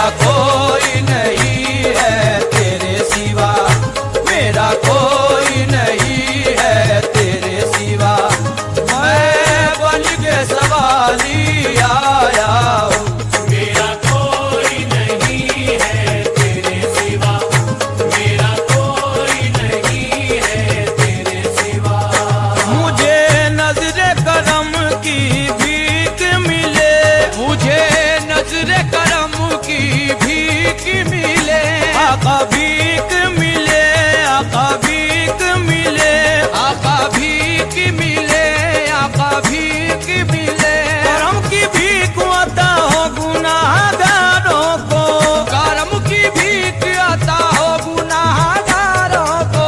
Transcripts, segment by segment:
मेरा कोई नहीं है तेरे सिवा, मेरा कोई नहीं है तेरे सिवा। मैं बन के सवाली आया हूँ, मेरा कोई नहीं है तेरे सिवा, मेरा कोई नहीं है तेरे सिवा। मुझे नजरे करम की भीख मिले, मुझे नजरे करम की भीख मिले। आका भीख मिले, आका भीख मिले, आका भीख मिले, आका भीख मिले। करम की भीख आता हो गुनाहगारों को, करम की भीख आता हो गुनाहगारों को।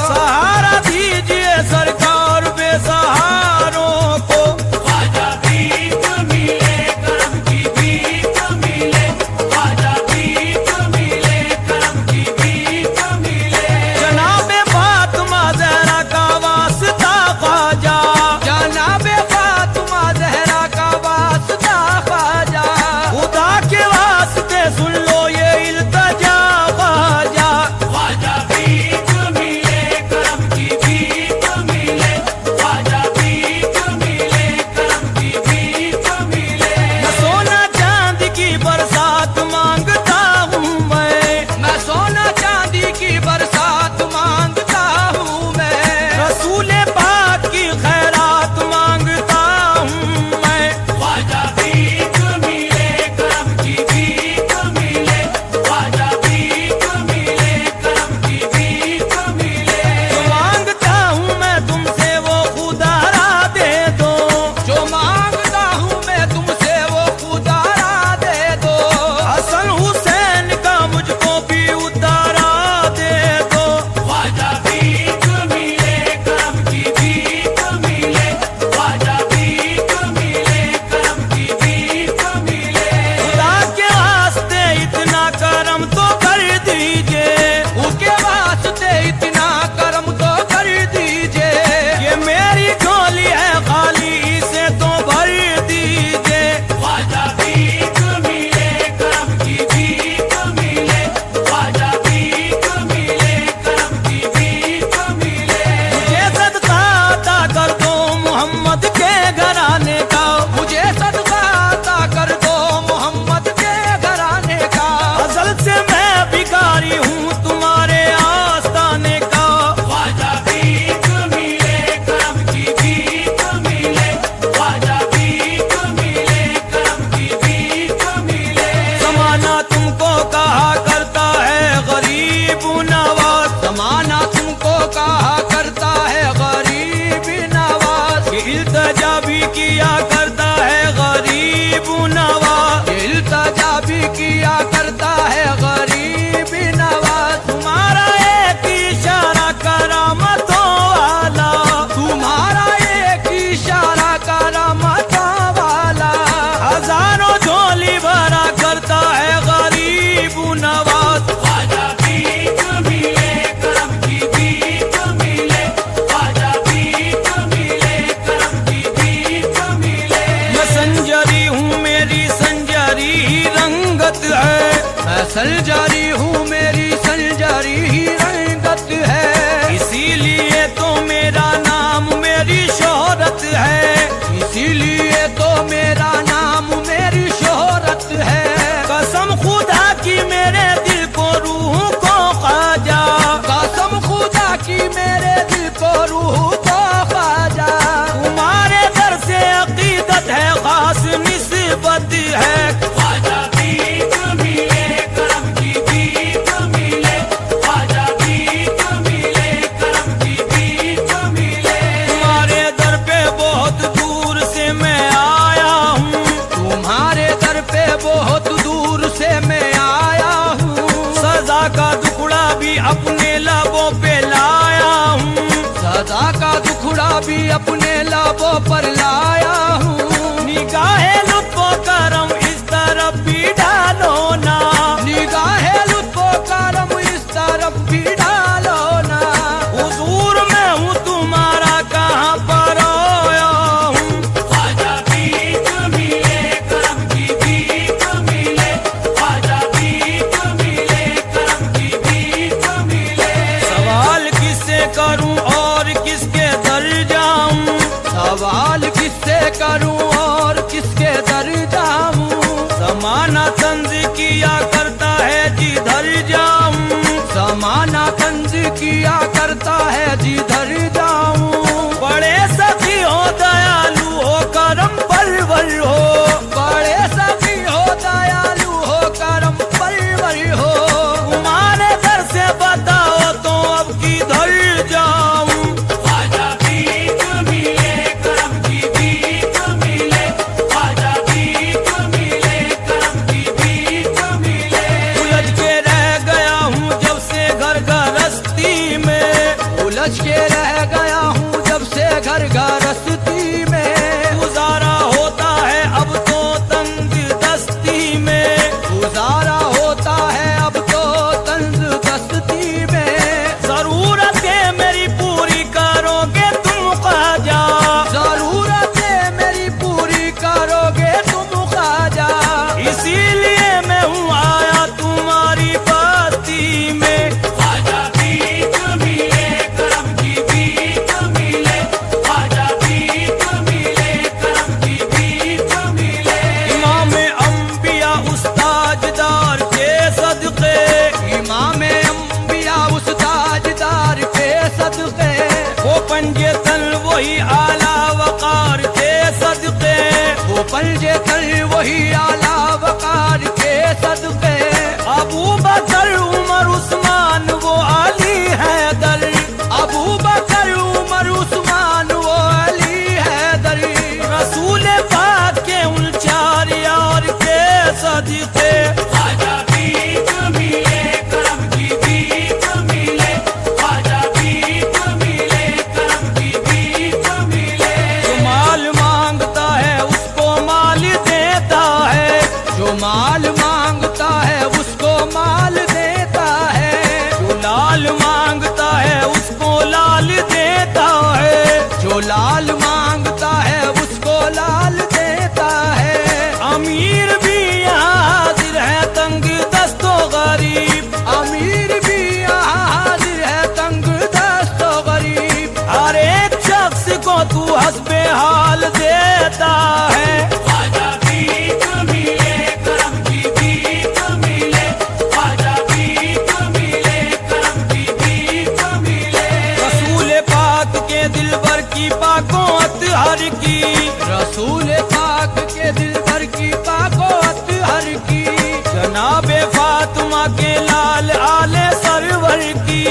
सहारा दीजिए सरकार बेसहारों को। ख्वाजा भीख मिले, करम की भीख मिले, ख्वाजा भीख मिले, करम की भीख मिले। जनाबे फातिमा ज़हरा का वास्ता ख्वाजा, जनाबे फातिमा ज़हरा का वास्ता ख्वाजा। खुदा के वास्ते सुन लो ये इल्तिजा ख्वाजा। ख्वाजा भीख मिले, करम की भीख मिले, ख्वाजा भीख मिले, करम की भीख मिले। मैं सोना चांदी की बरसात मांगता हूँ मैं सोना चांदी की बरसात मांगता हूँ मैं। रसूले पाक की खैरात मांगता हूँ मैं। ख्वाजा भीख मिले, करम की भीख मिले, ख्वाजा भीख मिले, करम की भीख मिले। जो मांगता हूँ मैं तुमसे वो खुदारा दे दो, जो मांगता हूँ मैं तुमसे वो खुदारा दे दो। हसन हुसैन का मुझको भी उतारा दे दो। ख्वाजा भीख मिले, करम की भीख मिले, ख्वाजा भीख मिले, करम की भीख मिले। खुदा के वास्ते इतना करम तो कर दीजिए, उसके वास्ते इतना करम तो कर दीजिए। ये मेरी झोली है खाली, इसे तो भर दीजिए। ख्वाजा भीख मिले, करम की भीख मिले, ख्वाजा भीख मिले, करम की भीख मिले। मुझे सदका अता कर दो मोहम्मद के घराने का, मुझे सदका अता कर दो मोहम्मद के घराने का। असल से मैं भिखारी हूँ तुम्हारे आस्ताने का। ख्वाजा भीख मिले, करम की भीख मिले, ख्वाजा भीख मिले, करम की भीख मिले। जमाना तुमको कहा करता है गरीब नवाज, जमाना तुमको कहा करता है गरीब नवाज। ये इल्तिजा भी किया करता है गरीब नवाज, ये इल्तिजा भी किया करता है गरीब नवाज। तुम्हारा एक इशारा करामतों वाला, तुम्हारा एक इशारा करामतों वाला। हजारों झोली भरा करता है गरीब नवाज। ख्वाजा भीख मिले, करम की भीख मिले, ख्वाजा भीख मिले, करम की भीख मिले। मैं संजरी हूँ मेरी संजरी ही रंगत है, मैं संजरी हूँ मेरी संजरी ही रंगत है। इसीलिए तो मेरा नाम मेरी शोहरत है, इसीलिए तो मेरा नाम मेरी शोहरत है। कसम खुदा की मेरे दिल को रूह को ख्वाजा, कसम खुदा की मेरे दिल को रूह को ख्वाजा। तुम्हारे दर से अकीदत है खास निस्बत है। ख्वाजा भीख मिले, करम की भीख मिले, ख्वाजा भीख मिले, करम की भीख मिले। तुम्हारे दर पे बहुत दूर से मैं आया हूँ, तुम्हारे दर पे बहुत दूर से मैं आया हूँ। सजा का दुखड़ा भी अपने लबों पे लाया हूँ, सजा का दुखड़ा भी अपने लबों पर लाया हूँ। निगाहे लुत्फो करम इस तरफ भी डालो ना, निगाहे लुत्फो करम इस तरफ भी डालो ना। हुजूर मैं हूँ तुम्हारा कहाँ पर आया हूँ। ख्वाजा भीख मिले, करम की भीख मिले, ख्वाजा भीख तंज किया करता है जिधर जाऊं, जमाना तंज किया करता है जिधर जाऊं। बड़े सखी हो, दयालु हो, करम परवर हो, बड़े सखी हो, दयालु हो, करम परवर हो। तुम्हारे दर से बताओ तो अब किधर जाऊं। ख्वाजा भीख मिले करम की भीख मिले, ख्वाजा भीख मिले करम की भीख मिले। उलझ के रह गया हूँ जब से घर गृहस्थी में, उलझ के रह गया हूँ जब से घर गृहस्थी में। गुजारा होता है अब तो तंग दस्ती में, गुजारा होता है अब तो तंग दस्ती में। जरूरतें मेरी पूरी करोगे तुम ख्वाजा, जरूरतें मेरी पूरी करोगे तुम ख्वाजा। इसीलिए मैं हूँ आया तुम्हारी बस्ती में। ख्वाजा भीख मिले करम की भीख मिले, ख्वाजा भीख मिले करम की भीख मिले। इमाम अंबिया उस्ताजदार के सदके, इमाम अंबिया उस्ताजदार के सदके। वो पंजे तन वही आला वकार के सदके, वो पंजे तन वही आला वकार के सदके। अबू बकर उमर उस्मान वो अली हैदर, अबू बकर उमर उस्मान वो अली हैदर। रसूल पाक के उन चार यार के सदके। ख्वाजा भीख मिले करम की भीख मिले, ख्वाजा भीख मिले करम की भीख मिले। जो माल मांगता है उसको माल देता है, जो माल मांगता है उसको माल देता है। जो लाल मांगता है उसको लाल देता है, जो लाल मांगता है उसको लाल देता है। अमीर भी यहाँ हाजिर है तंग दस्तो गरीब, अमीर भी यहाँ हाजिर है तंग दस्तो गरीब। हर एक शख्स को तू हस्बे हाल देता है। ख्वाजा भीख मिले करम की भीख मिले, ख्वाजा भीख मिले करम की भीख मिले। रसूल पाक के दिल भर की पाकोत हर की, रसूल पाक के दिल भर की पाकोत हर की। जनाबे फातिमा के लाल आले सरवर की,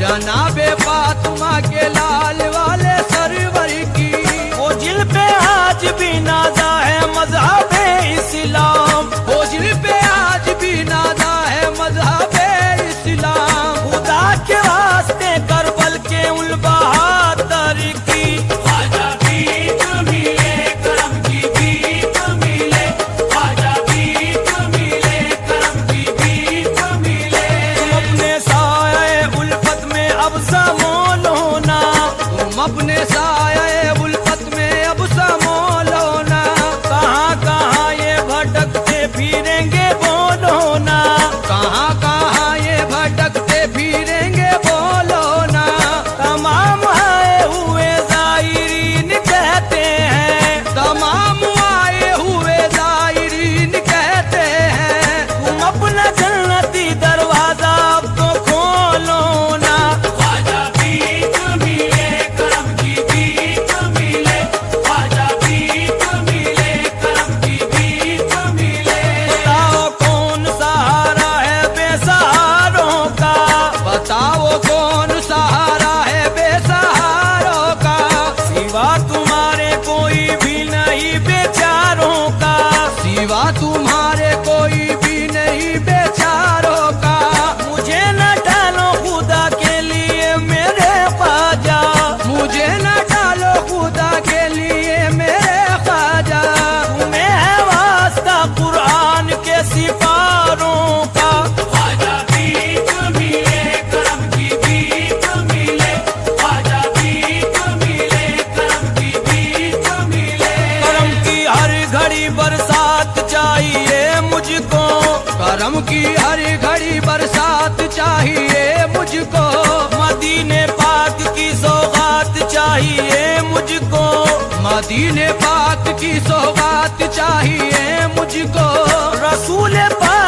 जनाबे फातिमा के लाल वाले सरवर की। वो जिल पे आज भी नाजा है मजहबे इस्लाम, वो जिल पे आज भी नाजा है मजहबे इस्लाम। खुदा के वास्ते करबल के उल बहादुर की। ख्वाजा भीख मिले करम की भीख मिले, ख्वाजा भीख मिले करम की भीख मिले। तुम अपने साये उल्फत में अब समोलो ना, तुम अपने साये उल्फत में अब समोलो ना। कहाँ कहाँ ये भटकते फिरेंगे बोलो ना, कहाँ कहाँ ये भटकते फिरेंगे बोलो ना। तमाम आए हुए जायरीन कहते हैं, तमाम आए हुए जायरीन कहते हैं। तुम अपना जन्नती दरवाजा अब तो खोलो ना। ख्वाजा भीख मिले करम की भीख मिले, ख्वाजा भीख मिले करम की भीख मिले। बताओ कौन सहारा है बेसहारों का, बताओ कौन सहारा है बेसहारों का। सिवा तुम्हारे कोई भी नहीं बेचारों का, सिवा तुम्हारे कोई भी नहीं बेचारों का। मुझे न डालो खुदा के लिए मेरे ख्वाजा, मुझे न डालो खुदा के लिए मेरे ख्वाजा। तुम्हें है वास्ता कुरान के सिपारों का। ख्वाजा भीख मिले करम की भीख मिले, ख्वाजा भीख मिले करम की भीख मिले। करम की हर घड़ी बरसात चाहिए मुझको, करम की हर घड़ी बरसात चाहिए मुझको। मदीने पाक की सौगात चाहिए मुझको, मदीने पाक की सौगात चाहिए मुझको। रसूल पाक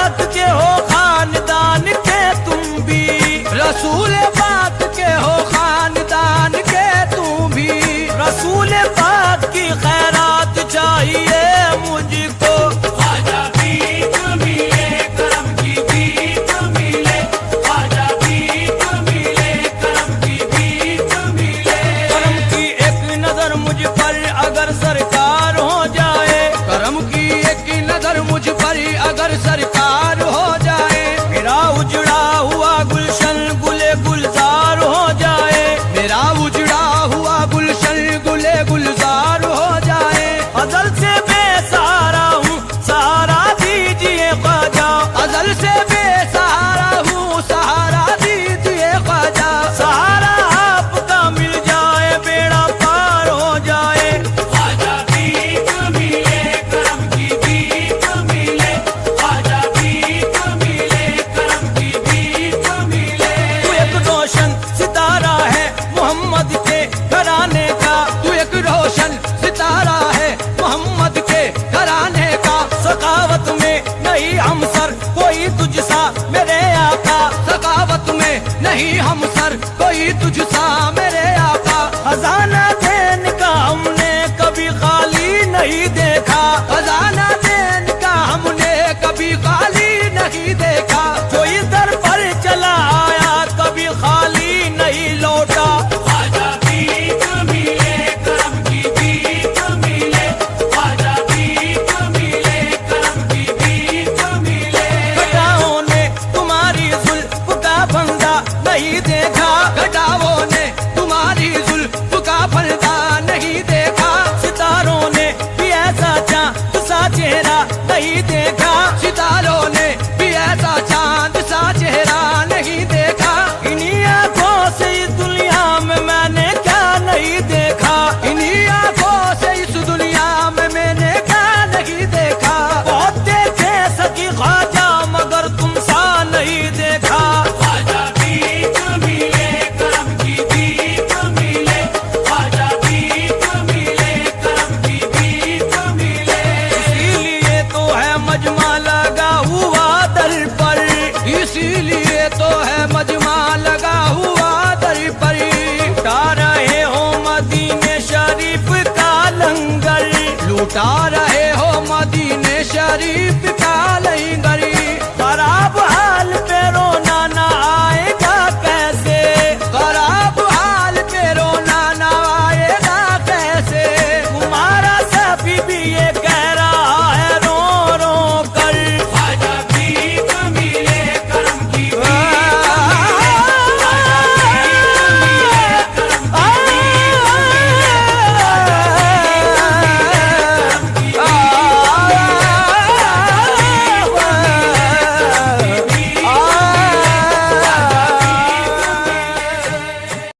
पर सरकार हो जाए, मेरा उजड़ा हुआ गुलशन गुले गुलजार हो जाए, मेरा उजड़ा हुआ गुलशन गुले गुलजार हो जाए। अजल से बेसहारा हूँ सहारा दीजिए ख्वाजा, अजल से बेसहारा हूँ सहारा दीजिए ख्वाजा, सहारा आपका मिल जाए बेड़ा पार हो जाए। ख्वाजा भीख मिले करम की भीख मिले, ख्वाजा भीख मिले करम की भीख मिले। तू एक रोशन सितारा है मोहम्मद के घराने का, तू एक रोशन सितारा है मोहम्मद के घराने का। सखावत में नहीं हम सर कोई तुझसा मेरे आका, सखावत में नहीं हम सर कोई तुझसा मेरे आका। खजाना देन का हमने कभी खाली नहीं देखा, खजाना देन का हमने कभी खाली नहीं देखा। जो इस दर पर चला आया कभी खाली नहीं लौटा। ख्वाजा भीख मिले करम की भीख मिले, ख्वाजा भीख मिले करम की भीख मिले। घटाओं ने तुम्हारी जुल्फ का फंदा नहीं देखा, घटाओं ने तुम्हारी जुल्फ का फंदा नहीं देखा। सितारों ने भी ऐसा चांद सा चेहरा नहीं देखा, सितारों ने भी ऐसा चांद सा चेहरा नहीं देखा। इन्हीं आंखों से इस दुनिया में मैंने क्या नहीं देखा, इन्हीं आंखों से इस दुनिया में मैंने क्या नहीं देखा। बहुत देखे सकी ख्वाजा मगर तुम सा नहीं देखा। ख्वाजा भीख मिले करम की भीख मिले, ख्वाजा भीख मिले करम की भीख मिले। इसीलिए तो है मजमा लगा हुआ दर पर, इसीलिए तो है मजमा लगा हुआ दर पर। लूटा रहे हो मदीने शरीफ का लंगर, लूटा रहे हो मदीने शरीफ का लंगर।